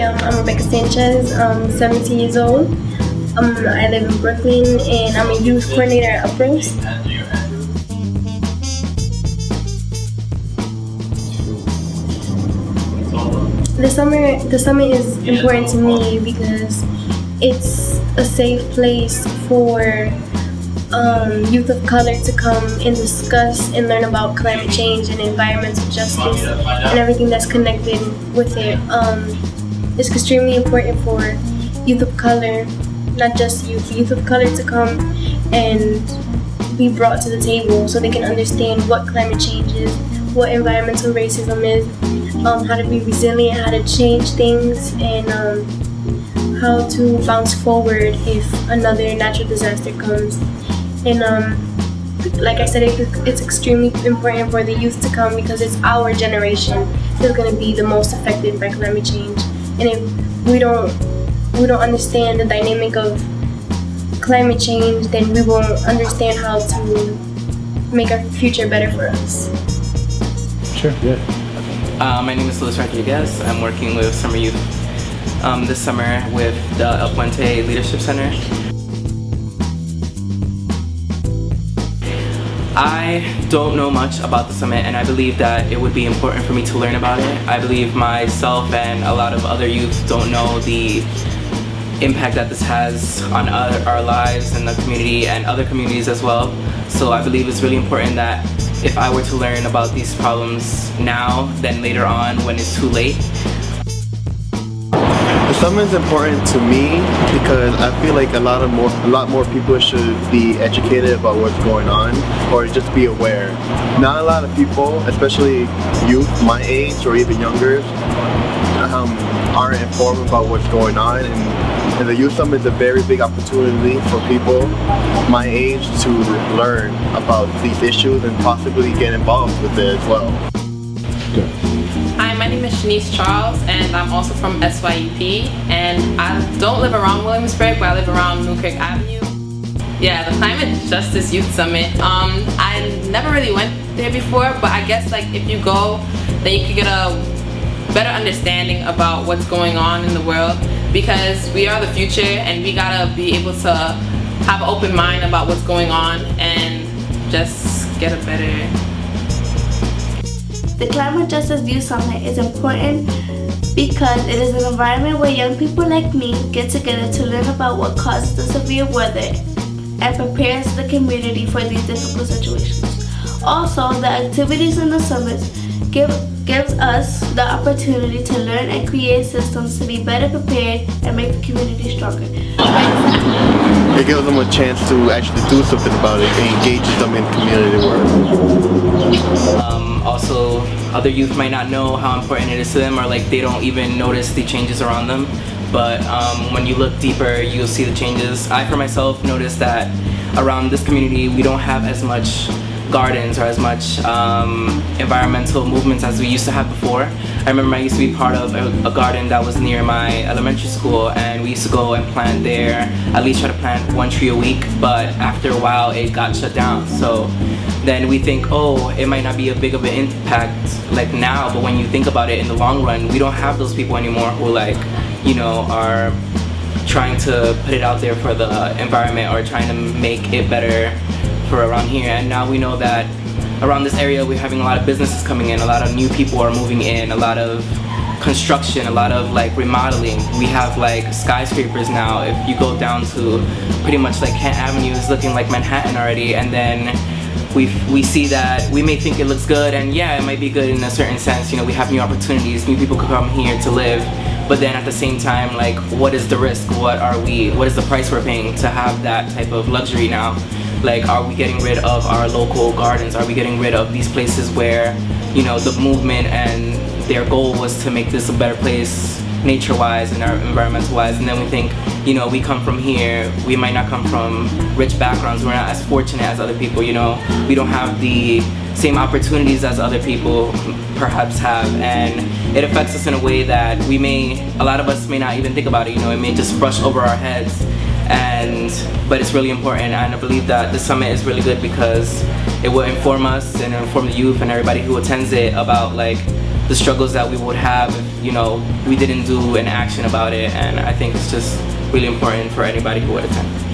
I'm Rebecca Sanchez. I'm 17 years old. I live in Brooklyn, and I'm a youth coordinator at UPROSE. The summit is important to me because it's a safe place for youth of color to come and discuss and learn about climate change and environmental justice and everything that's connected with it. It's extremely important for youth of color, not just youth of color, to come and be brought to the table so they can understand what climate change is, what environmental racism is, how to be resilient, how to change things, and how to bounce forward if another natural disaster comes. And like I said, it's extremely important for the youth to come because it's our generation that's going to be the most affected by climate change. And if we don't understand the dynamic of climate change, then we won't understand how to make our future better for us. Sure, yeah. My name is Luis Rodriguez. I'm working with Summer Youth this summer with the Puente Leadership Center. I don't know much about the summit, and I believe that it would be important for me to learn about it. I believe myself and a lot of other youth don't know the impact that this has on our lives and the community and other communities as well. So I believe it's really important that if I were to learn about these problems now than later on when it's too late. The summit is important to me because I feel like a lot more people should be educated about what's going on or just be aware. Not a lot of people, especially youth my age or even younger, aren't informed about what's going on, and the Youth Summit is a very big opportunity for people my age to learn about these issues and possibly get involved with it as well. Hi, my name is Shanice Charles, and I'm also from SYUP, and I don't live around Williamsburg, but I live around Newkirk Avenue. Yeah, the Climate Justice Youth Summit. I never really went there before, but I guess like if you go, then you could get a better understanding about what's going on in the world, because we are the future and we gotta be able to have an open mind about what's going on and just get a better. The Climate Justice Youth Summit is important because it is an environment where young people like me get together to learn about what causes the severe weather and prepares the community for these difficult situations. Also, the activities in the summits gives us the opportunity to learn and create systems to be better prepared and make the community stronger. It gives them a chance to actually do something about it and engages them in community work. Also, other youth might not know how important it is to them, or like they don't even notice the changes around them. But when you look deeper, you'll see the changes. I, for myself, noticed that around this community, we don't have as much gardens or as much environmental movements as we used to have before. I remember I used to be part of a garden that was near my elementary school, and we used to go and plant there, at least try to plant 1 tree a week, but after a while it got shut down. So then we think, oh, it might not be a big of an impact like now, but when you think about it in the long run, we don't have those people anymore who like, you know, are trying to put it out there for the environment or trying to make it better for around here. And now we know that around this area we're having a lot of businesses coming in, a lot of new people are moving in, a lot of construction, a lot of like remodeling. We have like skyscrapers now. If you go down to pretty much like Kent Avenue, it's looking like Manhattan already, and then we see that we may think it looks good, and yeah, it might be good in a certain sense. You know, we have new opportunities, new people could come here to live, but then at the same time, like, what is the risk? What is the price we're paying to have that type of luxury now? Like, are we getting rid of our local gardens? Are we getting rid of these places where, you know, the movement and their goal was to make this a better place nature-wise and environmental-wise? And then we think, you know, we come from here, we might not come from rich backgrounds, we're not as fortunate as other people, you know, we don't have the same opportunities as other people perhaps have, and it affects us in a way that a lot of us may not even think about it, you know, it may just brush over our heads. But it's really important, and I believe that the summit is really good because it will inform us and inform the youth and everybody who attends it about like the struggles that we would have if, you know, we didn't do an action about it. And I think it's just really important for anybody who would attend.